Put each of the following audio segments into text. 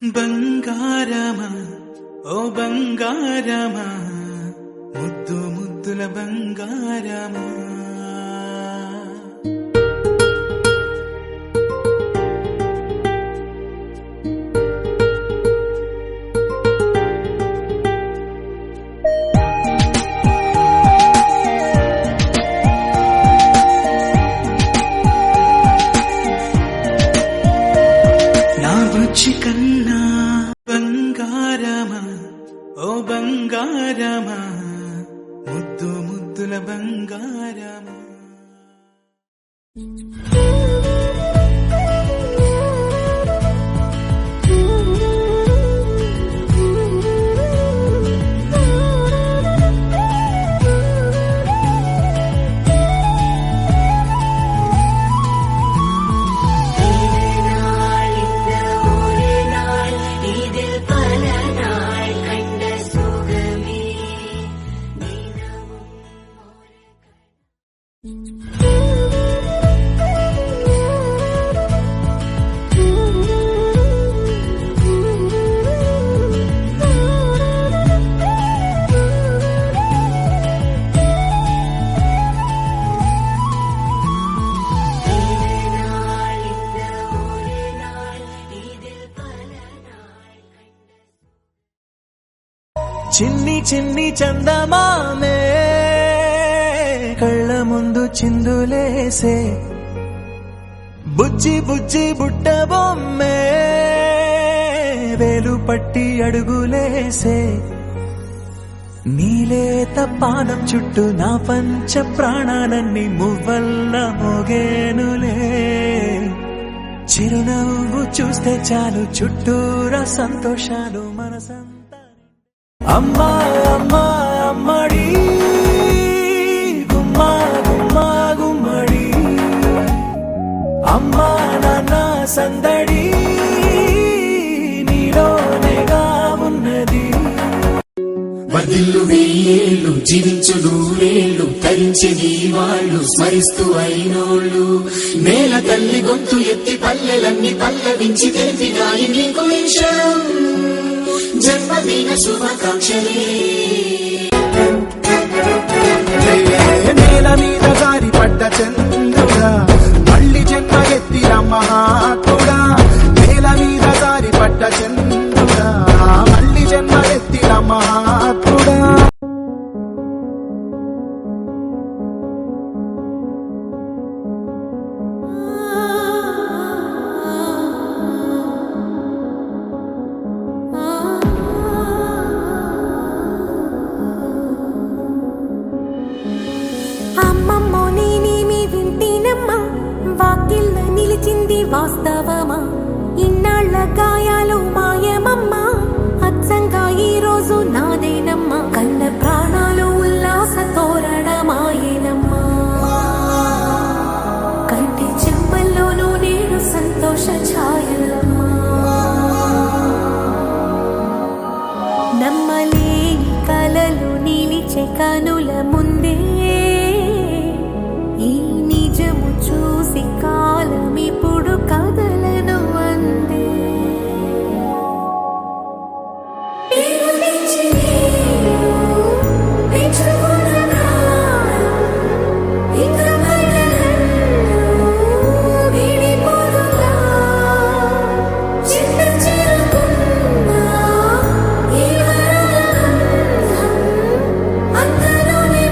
బంగారమా ఓ బంగారమా ముద్దు ముద్దుల బంగారమా నా బుజ్జి కన్నా బంగారమా ఓ బంగారమా ముద్దు ముద్దుల బంగారమా చిన్ని చిన్ని చందమామే కళ్ళ ముందు చిందులేసే బుజ్జి బుజ్జి బుట్ట బొమ్మే వేలు పట్టి అడుగులేసే నీలేత పానం చుట్టూ నా పంచ ప్రాణాలన్నీ మువ్వల్ల మోగేనులే చిరునవ్వు చూస్తే చాలు చుట్టూరా సంతోషాలు మనసంతా అమ్మా అమ్మా అమ్మడి గుమ్మా గుమ్మా గుమ్మడి అమ్మా నాన్న సందడి నీలోనేగా ఉన్నది వదిల్లు వెయ్యేళ్ళు జీవించు నూరేళ్ళు తరించేది వాళ్ళు స్మరిస్తూ అయినోళ్ళు నేల తల్లి గొంతు ఎత్తి పల్లెలన్నీ పల్లవించి తెలిపినాయి నీకు విషయం జన్మదిన శుభాకాంక్షలే నేల మీద జారి పడ్డ చంద్రుడా మళ్ళీ జన్మ ఎత్తిన మహాత్ముడా నేల మీద జారి పడ్డ చంద్రుడా మళ్ళీ జన్మ ఎత్తిన మహాత్ముడా వాస్తవమా ఇన్నాళ్ల గాయాలు మాయమమ్మా అచ్చంగా ఈ రోజు నాదేనమ్మా కన్న ప్రాణాలు ఉల్లాస తోరణమాయేనమ్మా కంటి చెంపల్లోనూ నేడు సంతోష ఛాయలమ్మా నమ్మలేని కలలు నిలిచే కనుల ముందే ఈ నిజము చూసి కాలమిప్పుడు కదలను అందే అంతలోనే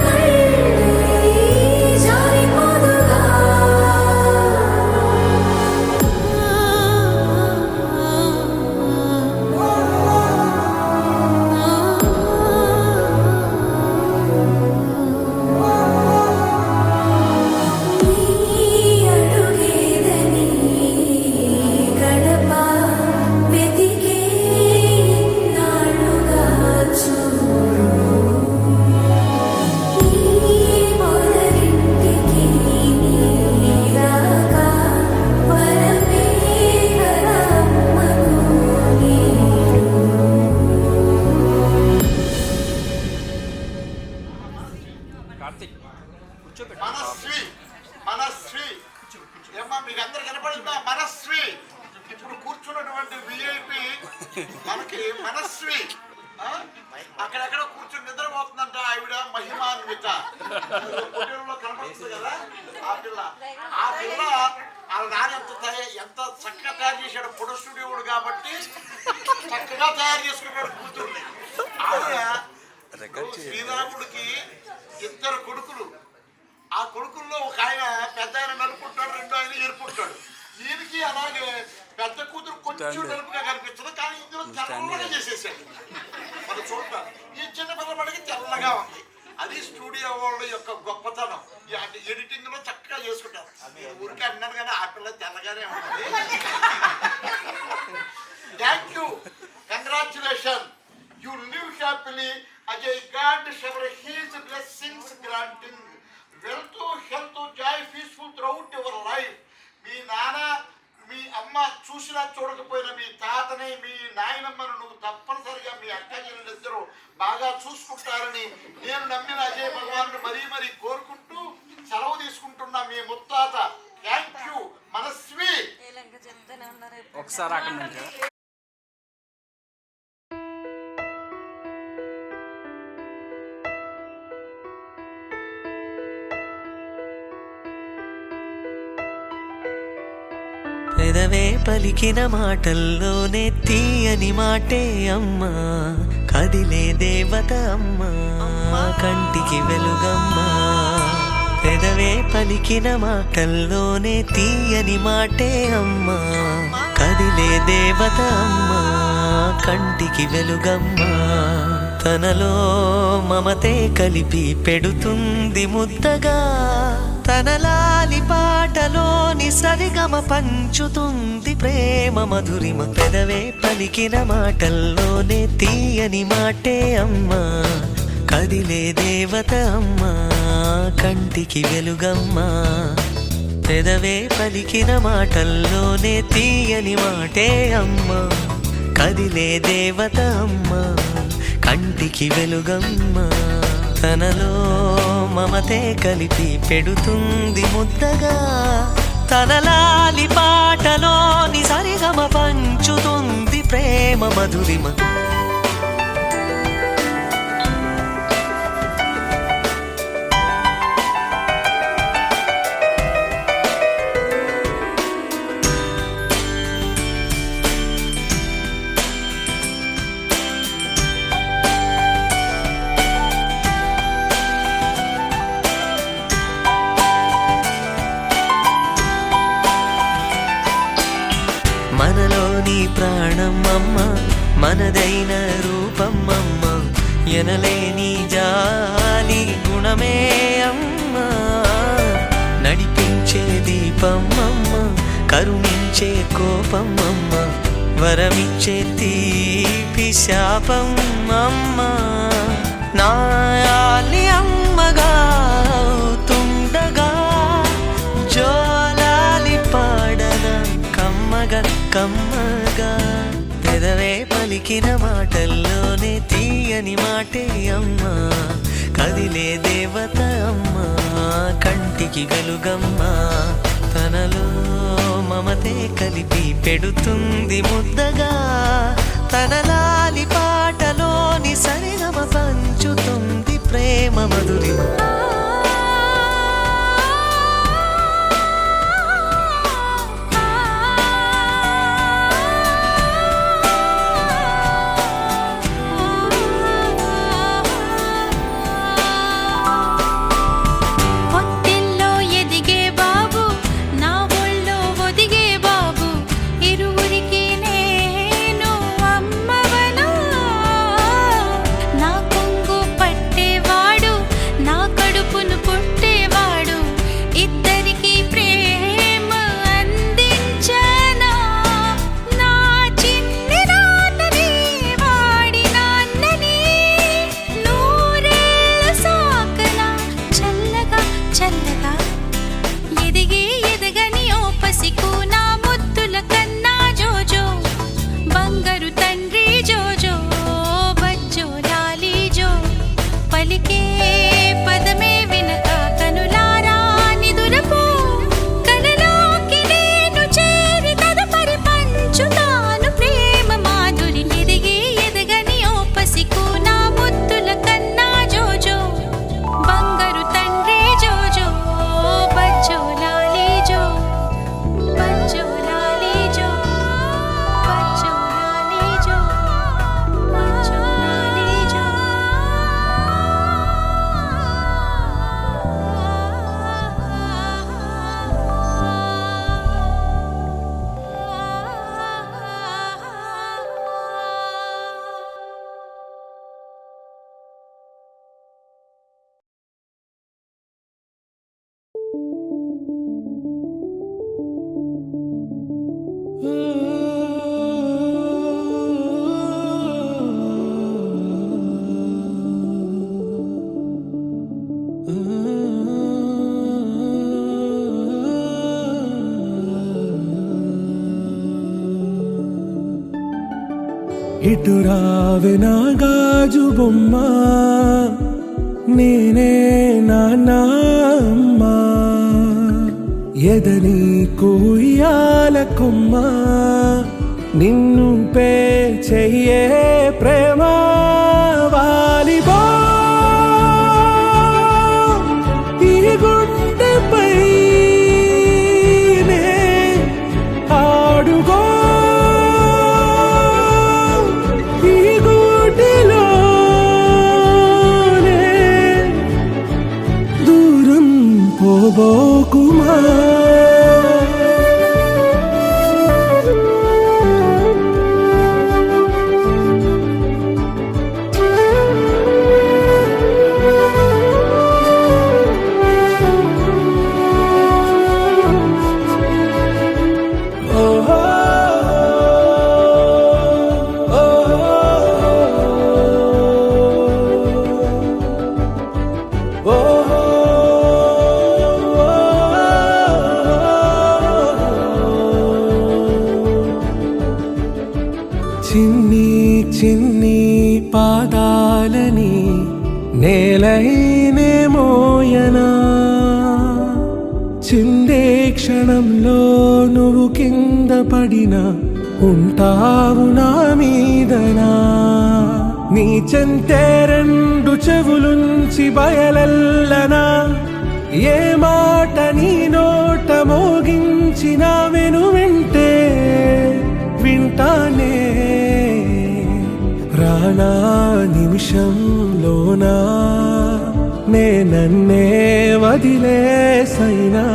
మనకి మనస్వి అక్కడెక్కడ కూర్చొని నిద్రపోతుందంట ఆవిడ మహిమాన్విత పొట్టేళ్ళలో కనపడుతుంది కదా ఆ పిల్ల వాళ్ళ నాన్న ఎంత చక్కగా తయారు చేశాడు ఫోటో స్టూడియోడు కాబట్టి చక్కగా తయారు చేసుకున్నాడు కూతుర్ని. ఆవిడ శ్రీరాముడికి 2 కొడుకులు, ఆ కొడుకుల్లో ఒక ఆయన పెద్ద ఆయన నలుపుంటాడు, రెండో ఆయన ఎరుపుంటాడు. దీనికి అలాగే పెద్ద కూతురు కొంచెం నలుపుగా కనిపిస్తుంది, కానీ ఇందులో తెల్లగా చేసేసాడు. మనం చూద్దాం, ఈ చిన్న పిల్లబడికి తెల్లగా ఉంది. అది స్టూడియో వాళ్ళ యొక్క గొప్పతనం. ఎడిటింగ్ లో చక్కగా చేసుకుంటారు. ఊరికే అన్నాను కానీ ఆ పిల్ల తెల్లగానే ఉంటుంది. Thank you, congratulation, you live happily Ajay God shower his blessings granting wealth health joy peaceful throughout your life. మీ నాన్న మీ అమ్మ చూసినా చూడకపోయినా మీ తాతని మీ నాయనమ్మను నువ్వు తప్పనిసరిగా మీ అక్క చెల్లెలిద్దరూ బాగా చూసుకుంటారని నేను నమ్మిన అజయ్ భగవాను మరీ కోరుకుంటూ సెలవు తీసుకుంటున్నా మీ ముత్తాత. థ్యాంక్ యూ మనస్వి. ఒకసారి అక్కడ నుంచి పెదవే పలికిన మాటల్లోనే తీయని మాటే అమ్మా, కదిలే దేవత అమ్మా, కంటికి వెలుగమ్మా. పెదవే పలికిన మాటల్లోనే తీయని మాటే అమ్మా, కదిలే దేవత అమ్మా, కంటికి వెలుగమ్మా. తనలో మమతే కలిపి పెడుతుంది ముద్దగా, తన లాలి పాటలోని సరిగమ పంచుతుంది ప్రేమ మధురిమ. పెదవే పలికిన మాటల్లోనే తీయని మాటే అమ్మా, కదిలే దేవత అమ్మా, కంటికి వెలుగమ్మా. పెదవే పలికిన మాటల్లోనే తీయని మాటే అమ్మా, కదిలే దేవత అమ్మా, కంటికి వెలుగమ్మా. తనలో మమతే కలిపి పెడుతుంది ముద్దగా, తన లాలి పాటలోని సరిగమ పంచుతుంది ప్రేమ మధురిమ. మనలోని ప్రాణం అమ్మ, మనదైన రూపం అమ్మ, ఎనలేని జాలి గుణమే అమ్మ. నడిపించే దీపం అమ్మ, కరుణించే కోపం అమ్మ, వరమిచ్చే తీపి శాపం అమ్మ. నాయాలి అమ్మగా అవుతుండగా జోలాలి పాడన కమ్మగా కమ్మగా. పెదవే పలికిన మాటల్లోనే తీయని మాటే అమ్మా, కదిలే దేవత అమ్మా, కంటికి వెలుగమ్మా. తనలో మమతే కలిపి పెడుతుంది ముద్దగా, తన లాలి పాటలోని సరిగమ పంచుతుంది ప్రేమ మధురిమ. నా కడుపు ఇటు రావే నా గాజు బొమ్మ నేనే నాన్నమ్మ ఎదని కూయాల కొమ్మ నిన్ను పే చెయ్యే ప్రేమ వాలిబా ఈ గుండెపై నే ఆడుగో ఈ గుడిలోనే దూరం పోబోకుమా చిన్ని చిన్ని పాదాలని నేలైనే మోయనా చిందే క్షణంలో నువ్వు కింద పడినా ఉంటావు నా మీదనా నీ చెంతే రెండు చెవులుంచి బయలెల్లనా ఏ మాట నీ నోట మోగించిన వెను వింటే వింటానే రానా నిమిషంలోనా నే నన్నే వదిలేసైనా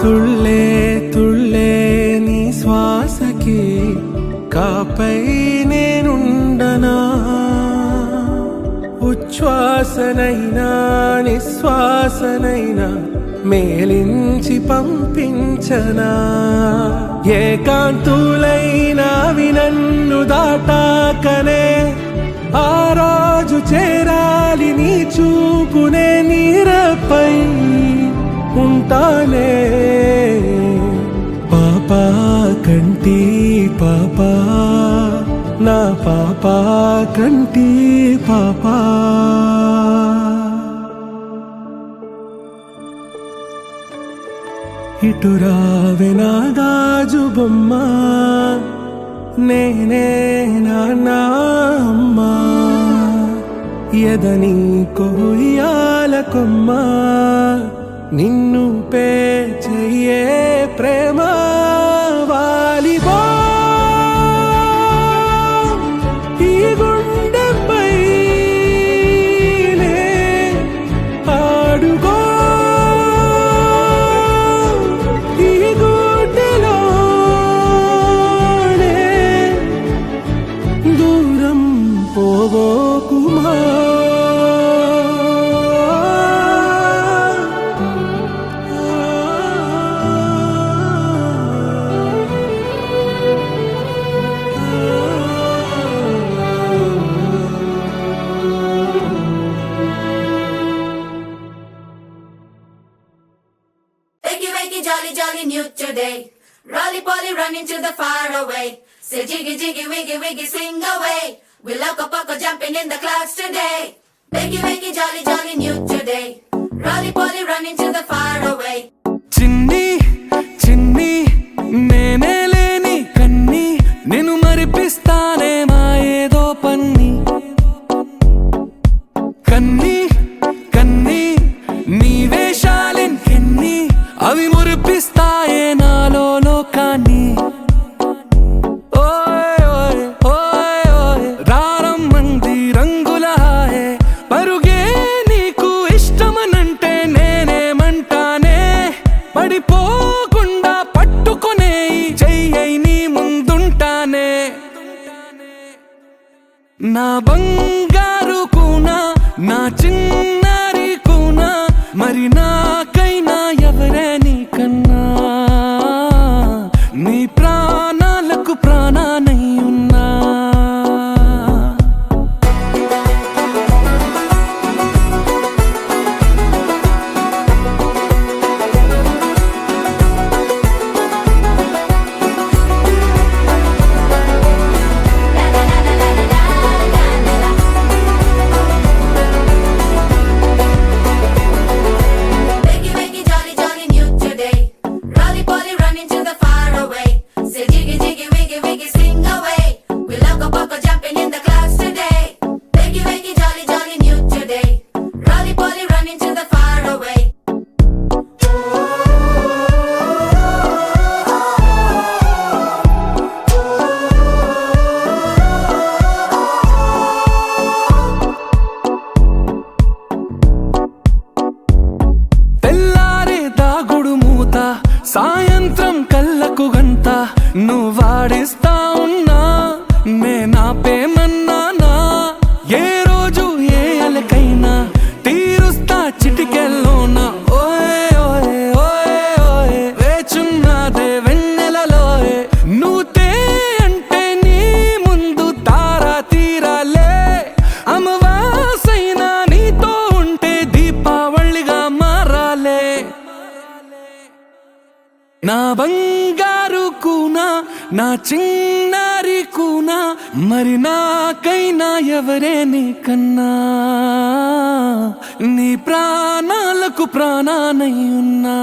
తుళ్ళే తుళ్ళే నీ శ్వాసకి కాపై నేనుండనా ఉచ్ఛ్వాసనైనా నిశ్వాసనైనా మేలించి పంపించనా ఏకాంతులైనవి నన్ను దాటాకనే ఆ రోజు చేరాలి నీ చూపునే నీరపై ఉంటానే పాపా కంటి పాపా నా పాపా కంటి పాపా ఇటు రావే నా గాజు బొమ్మ నేనే నాన్నమ్మ ఎదని కొయ్యాల కొమ్మ నిన్ను పే చెయ్యే ప్రేమ వాలిబా ఈ గుండెపై నే ఆడుగో ఈ గుడిలోనే దూరం పోబోకుమా Wakey, wakey, jolly, jolly, new today. Rolly poly, running to the far away. Say jiggy, jiggy, wiggy, wiggy, swing away. We loco poco jumping in the clouds today. Wakey, wakey, jolly, jolly, new today. Rolly poly, running to the far away. చిన్ని చిన్ని నేనే లేని కన్ని నేను మరిపిస్తానే మా ఏదో పన్ని కన్ని కన్ని నీ వేషాలెన్ని అవి మురిపిస్తాయే నాలో లోకాన్ని ఓయ్ ఓయ్ ఓయ్ ఓయ్ రారమ్మంది రంగుల హాయే పరుగే నీకు ఇష్టమనంటే నేనేమంటానే పడిపోకుండా పట్టుకునే చెయ్యై నీ ముందుంటానే నా బంగారు కూనా నా చిన్నారి కూనా మరి నా సాయంత్రం కళ్ళకు గంట నువ్వు వాడిస్తా ఉన్నా నేనాపేమన్నానా ఏ రోజు ఏ అలకైనా తీరుస్తా చిటికెల్లోనా ఓయే ఓయే ఓయే ఓయే వేచున్నదే వెన్నెలలోయే నువ్వుతే అంటే నీ ముందు తారా తీరాలే అమవాసైనా నీతో ఉంటే దీపావళిగా మారాలే నా బంగారు కూనా నా చిన్నారి కూనా మరి నాకైనా ఎవరే నీకన్నా నీ ప్రాణాలకు ప్రాణానై ఉన్నా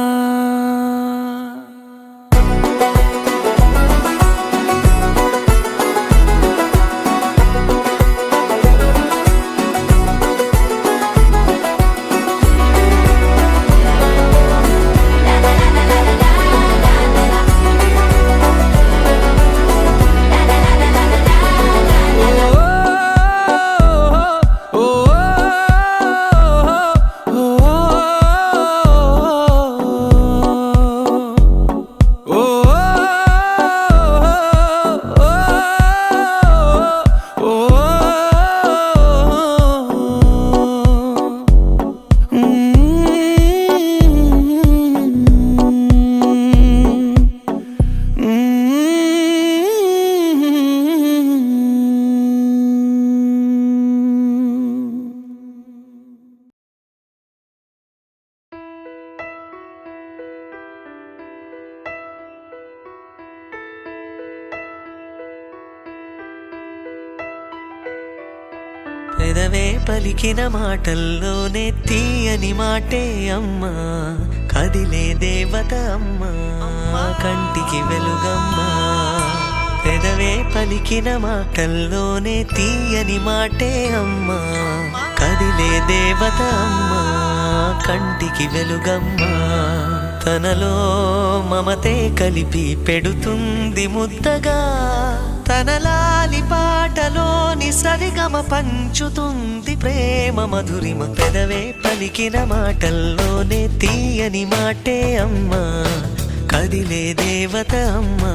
పెదవే పలికిన మాటల్లోనే తీయని మాటే అమ్మా కదిలే దేవత అమ్మా కంటికి వెలుగమ్మా పెదవే పలికిన మాటల్లోనే తీయని మాటే అమ్మా కదిలే దేవత అమ్మా కంటికి వెలుగమ్మా తనలో మమతే కలిపి పెడుతుంది ముద్దగా తనలాలి పాటలోని సరిగమ పంచుతుంది ప్రేమ మధురిమ పెదవే పలికిన మాటల్లోనే తీయని మాటే అమ్మా కదిలే దేవత అమ్మా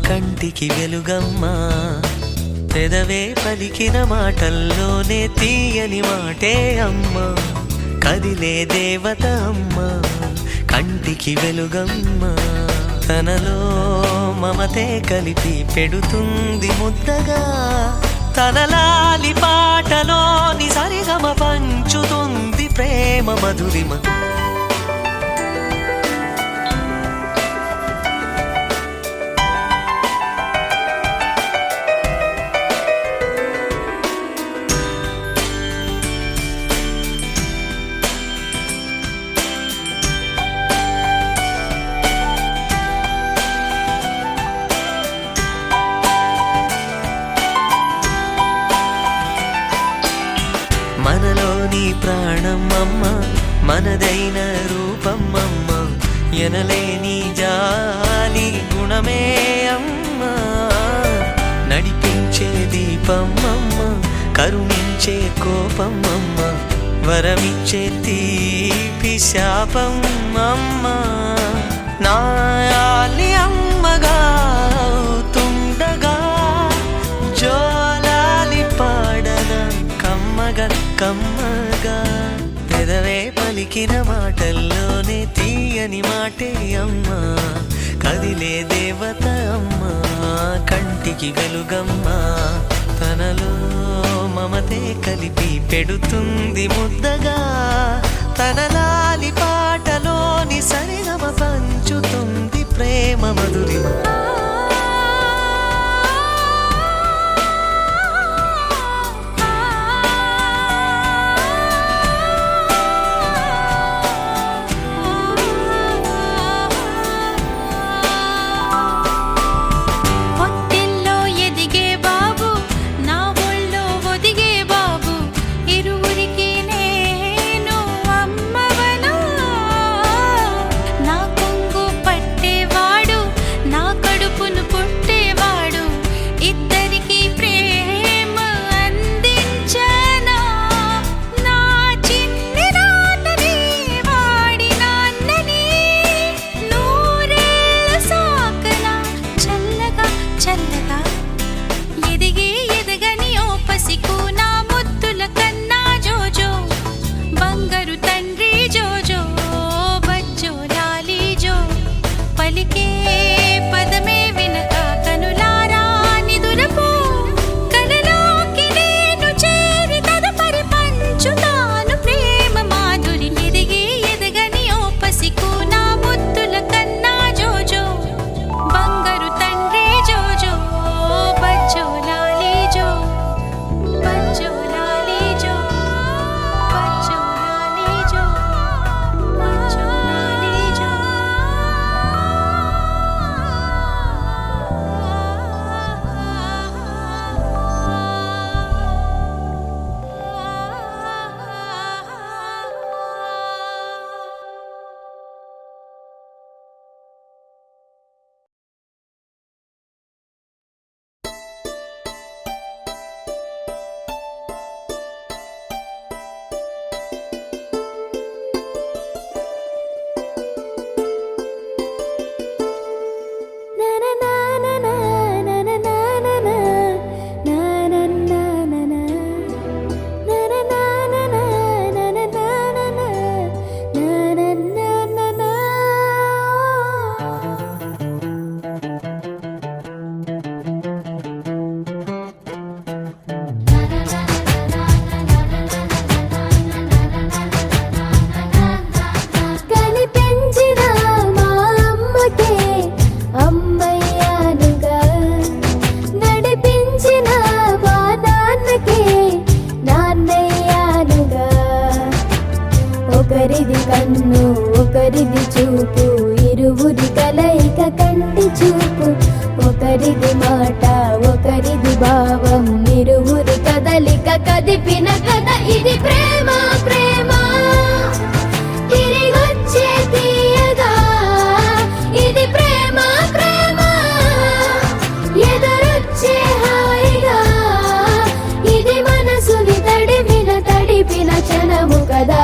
కంటికి వెలుగమ్మా పెదవే పలికిన మాటల్లోనే తీయని మాటే అమ్మా కదిలే దేవత అమ్మా కంటికి వెలుగమ్మా తనలో మమతే కలిపి పెడుతుంది ముద్దగా తనలాలి పాటలోని సరిగమ పంచుతుంది ప్రేమ మధురిమ మనలోని ప్రాణం అమ్మ మనదైన రూపం అమ్మ ఎనలేని జాలి గుణమే అమ్మ నడిపించే దీపం అమ్మ కరుణించే కోపం అమ్మ వరమిచ్చే తీపి శాపం అమ్మ నాయాలి అమ్మగా అవుతుండగా జోలాలి పాడన కమ్మగా పెదవే పలికిన మాటల్లోనే తీయని మాటే అమ్మా కదిలే దేవత అమ్మా కంటికి వెలుగమ్మా తనలో మమతే కలిపి పెడుతుంది ముద్దగా తనలాలి పాటలోని సరిగమ పంచుతుంది ప్రేమ మధురిమ నా ఒకరిది చూపు ఇరువురి కలయిక కంటి చూపు ఒకరిది మాట ఒకరిది భావం ఇరువురి కదలిక కదిపిన కథ ఇది ప్రేమ ప్రేమ తిరిగొచ్చే తీయగా ఇది ప్రేమ ప్రేమ ఎదురొచ్చే హాయిగా ఇది మనసుని తడిపిన క్షణము కదా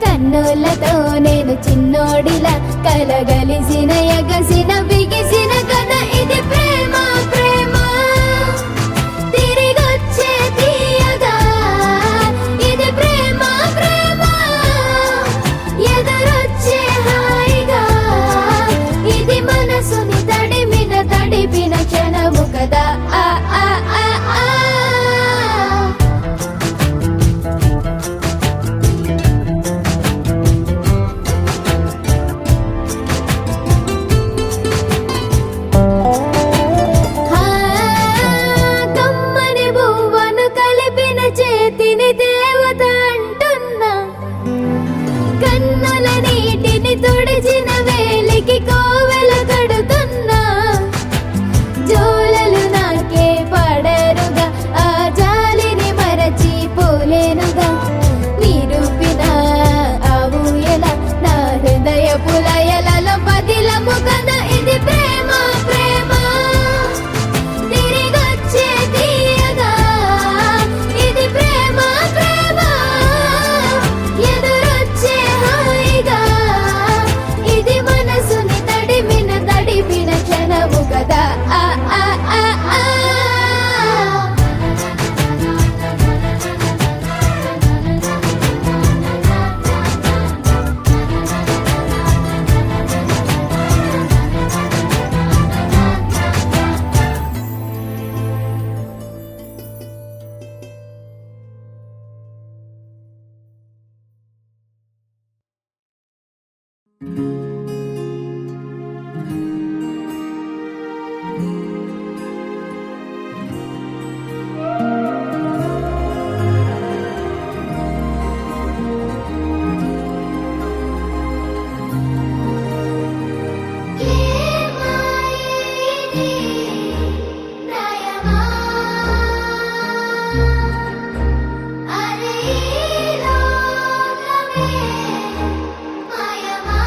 కన్నులతో నేను చిన్నోడిలా కలగలిసిన ఎగసిన బిగిసిన కథ ఇది ప్రేమ ప్రేమ తిరిగొచ్చే తీయగా ఇది ప్రేమ ప్రేమ ఎదురొచ్చే హాయిగా ఇది మనసుని తడిపిన క్షణము కదా ఆ ఆ ఆ ఆ దేవత అంటున్నా కన్నుల నీటిని తుడిచిన వేలికి కోవెల కడుతున్నా జోలలు నాకే పడరుగా ఆ జాలిని మరచి పోలేనుగా నిరూపిన ఆ ఊయల నా హృదయ పులయలలో పదిలము కదా ఇది ప్రేమ ప్రేమ తిరిగొచ్చే తీయగా ఇది ప్రేమ ప్రేమ ఎదురొచ్చే హాయిగా ఇది మనసుని తడిపిన క్షణము కదా ఆ ఆ ఆ ఆ అరే లోకమే మాయమా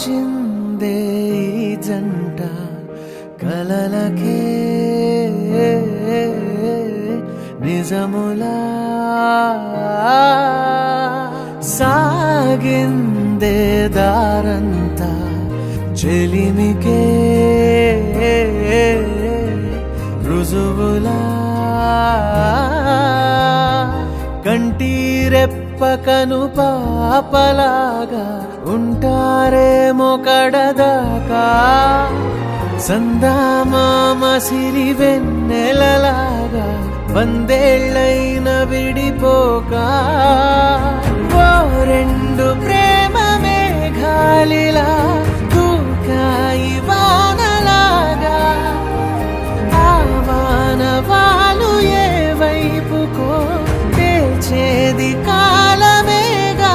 వచ్చిందే ఈ జంట కలలకే నిజములా సాగిందే దారంతా చెలిమికే రుజువులా కంటి రెప్పకను పాపలాగా ఉంటారేమో కడదాకా సందామామ సిరి వెన్నెలలాగా వందేళ్ళైన విడిపోక ఓ రెండు ప్రేమ మేఘాలిలా దూకాయి వానలాగా ఆ వానవాలు ఏ వైపుకో తేల్చేది కాలమేగా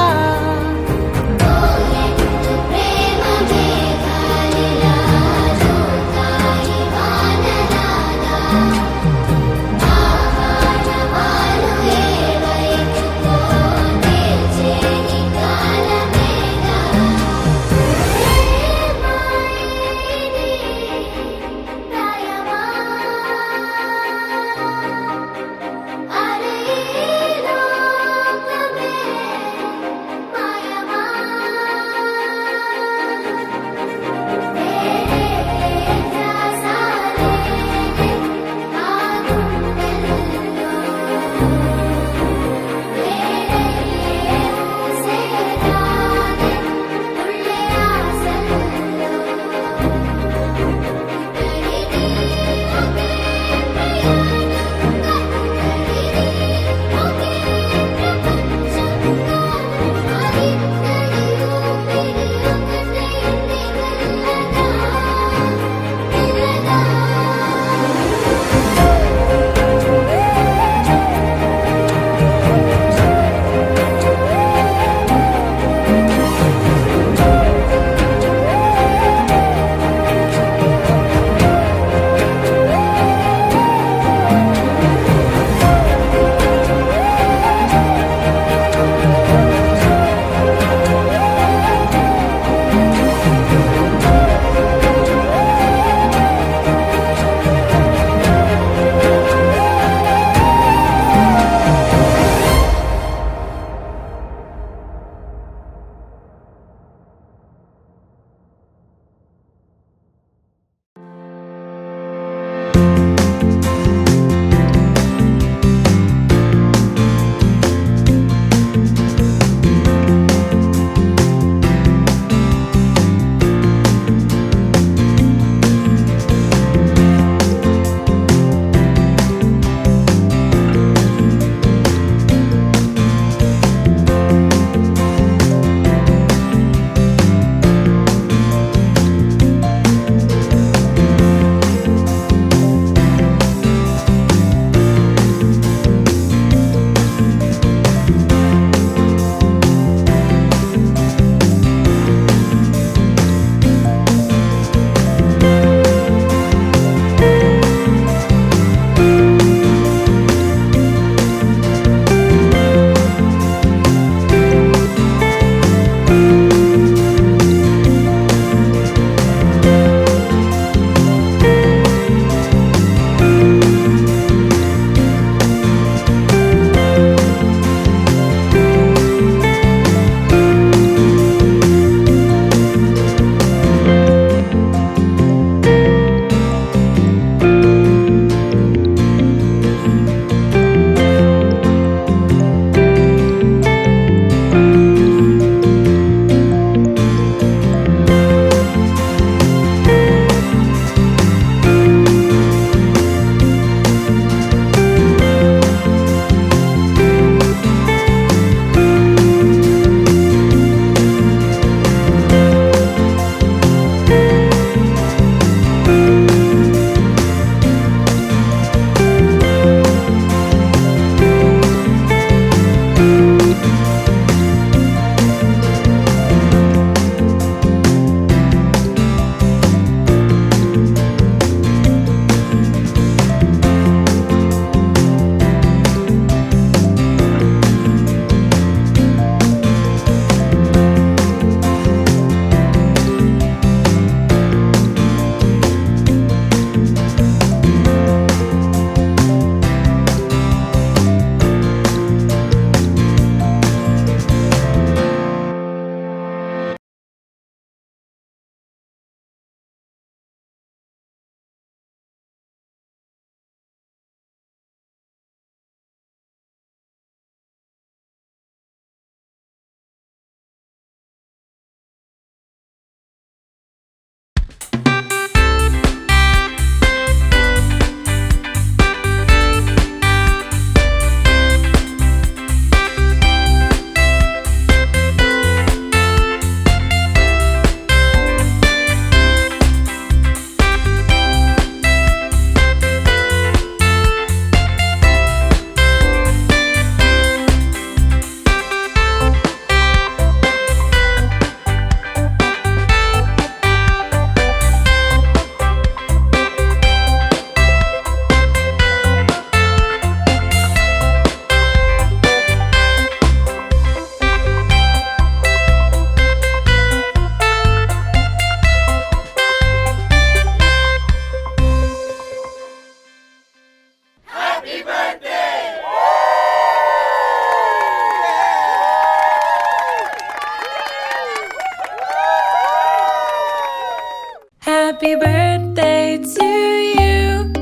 Happy birthday to you.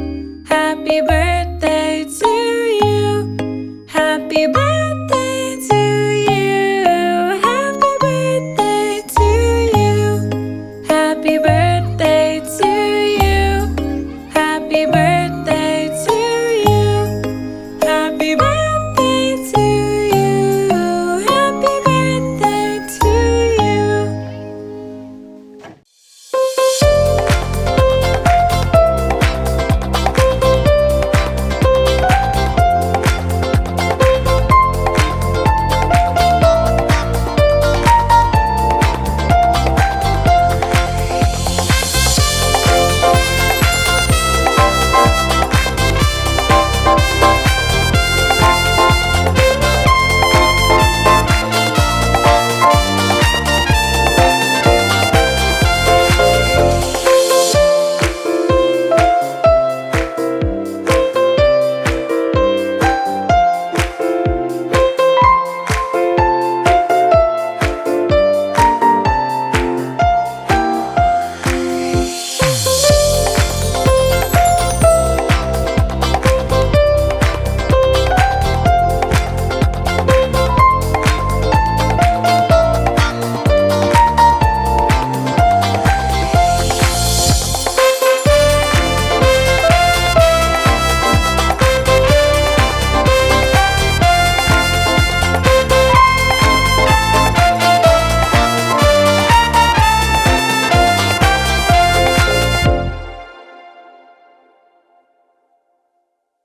Happy birthday to you. Happy birthday to you. Happy birthday to you. Happy birthday to you. Happy birthday to you. Happy birthday to you. Happy birthday to you.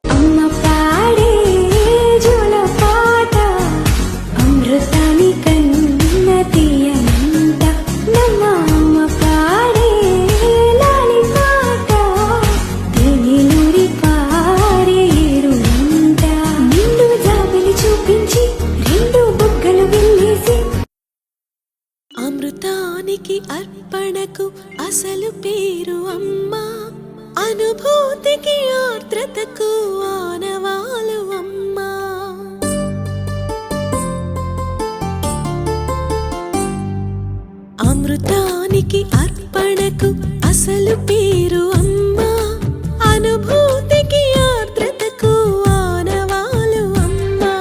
అమ్మ పాడే జోలపాట అమృతాని కన్న తీయనంట నమ్మ అమ్మ పాడే లాలి పాట తేనెలూరి పారే ఏరునంట నిన్ను జాబిలి చూపించి రెండు బుగ్గలు వెళ్ళేసి అమృతానికి అర్పణకు అసలు పేరు అమ్మా అనుభూతికి ఆర్ద్రతకు ఆనవాలు అమ్మా అమృతానికి అర్పణకు అసలు పేరు అమ్మా అనుభూతికి ఆర్ద్రతకు ఆనవాలు అమ్మా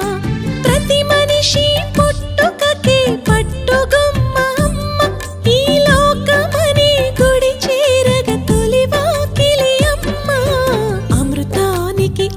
ప్రతి మనిషి పుట్టుకకి పట్టుగొమ్మ అమ్మ ఈ లోకమనే గుడి చేరగ తొలి వాకిలి అమ్మ అమృతానికి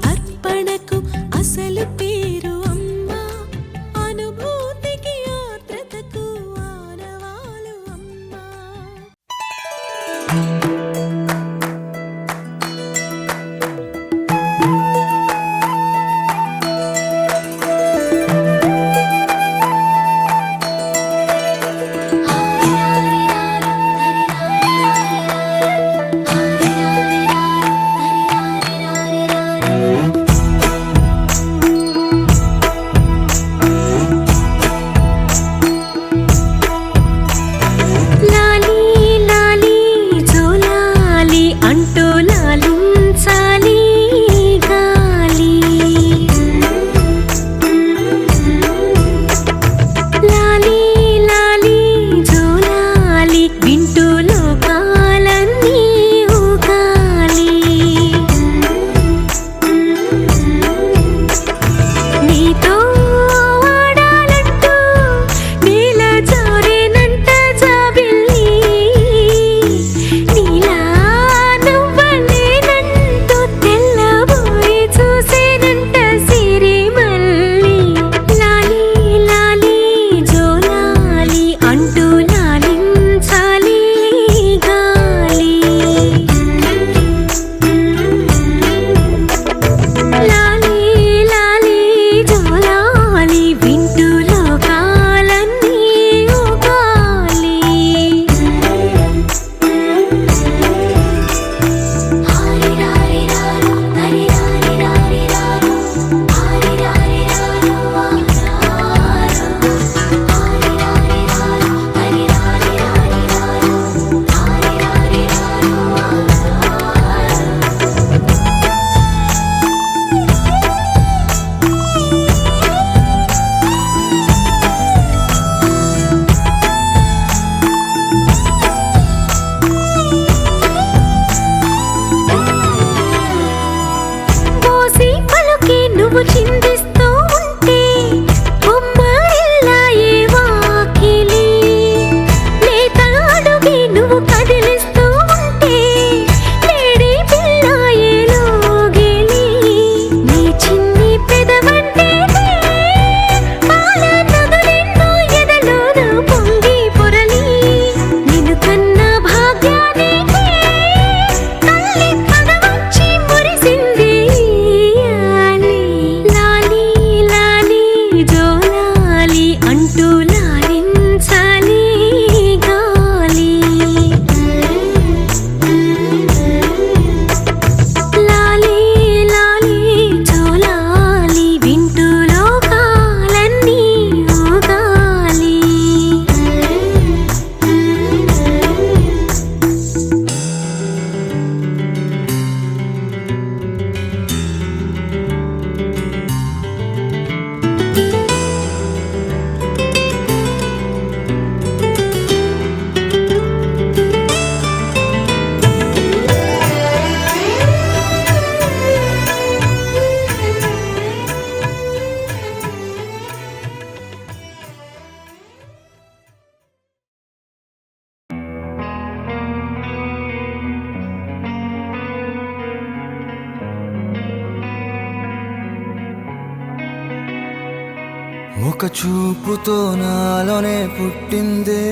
ఒక చూపుతో నాలోనే పుట్టిందే,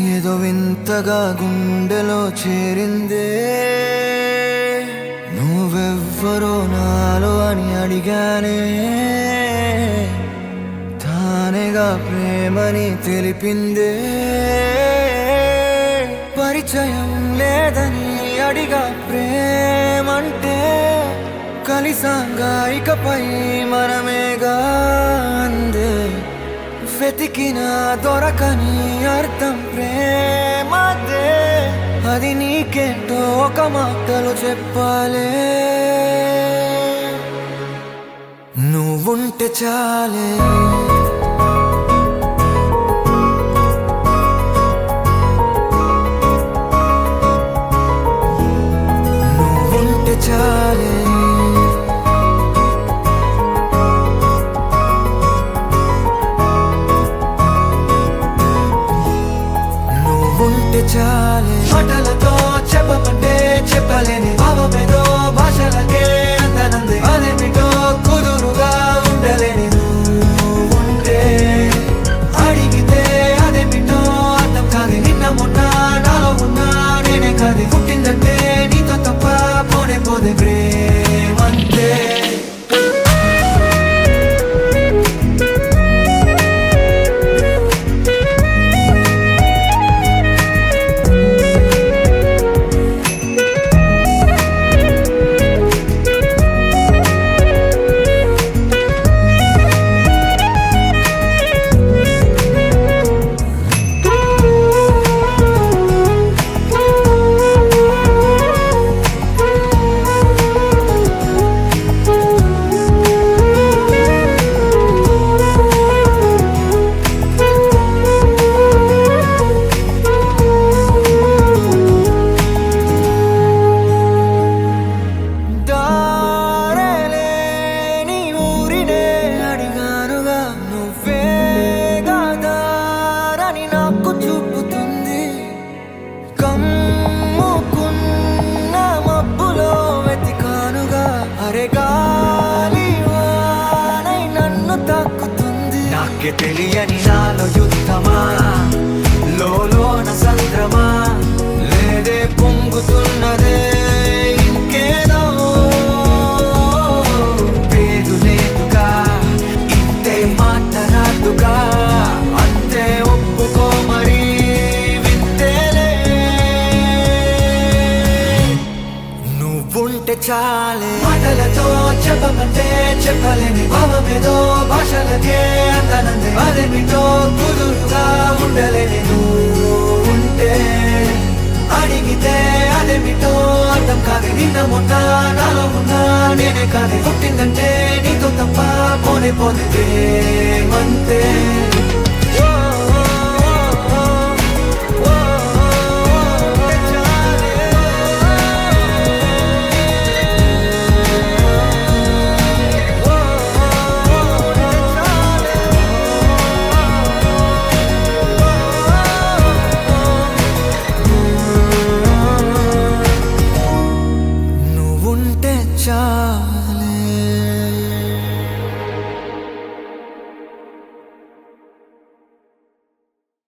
ఏదో వింతగా గుండెలో చేరిందే. నువ్వెవ్వరో నాలో అని అడిగానే, తానేగా ప్రేమని తెలిపిందే. పరిచయం లేదని అడిగా ప్రేమంటే, కలిసాంగా ఇకపై మనమేగా అందే. వెతికిన దొరకని అర్థం ప్రేమదే, అది నీకేంటో ఒక మాటలు చెప్పాలే. నువ్వుంటే చాలే, నువ్వుంటే చాలే, నువ్వుంటే చాలే. మాటలతో చెప్పమంటే చెప్పలేని భావమేదో భాషలకే అందనంది. అదేమిటో కుదురుగా ఉండలేని నువ్వుంటే, అడిగితే అదేమిటో అర్థం కాదు. నిన్న మొన్న నాలో ఉన్నా నేనే కాదు. పుట్టిందంటే నీతో తప్ప పోనే పోదే ప్రేమంతే. తెలియని నాలో యుద్ధమా, లోన సంద్రమా, లేదే పొంగుతున్నదే ఇంకేదో. పేరు లేదుగా, ఇంతే మాట్లాడుగా, అంతే ఒప్పుకో మరి వింతేలే. నువ్వుంటే చాలే, మాటలతో చెప్పమంటే చెప్పలేని భావమేదో భాషలకే అందనంది. అదేమిటో కుదురుగా ఉండలేని నువ్వుంటే, అడిగితే అదేమిటో అర్థం కాదు. నిన్న మొన్న నాలో ఉన్నా నేనే కాదు. పుట్టిందంటే నీతో తప్ప పోనే పోతే ప్రేమంతే.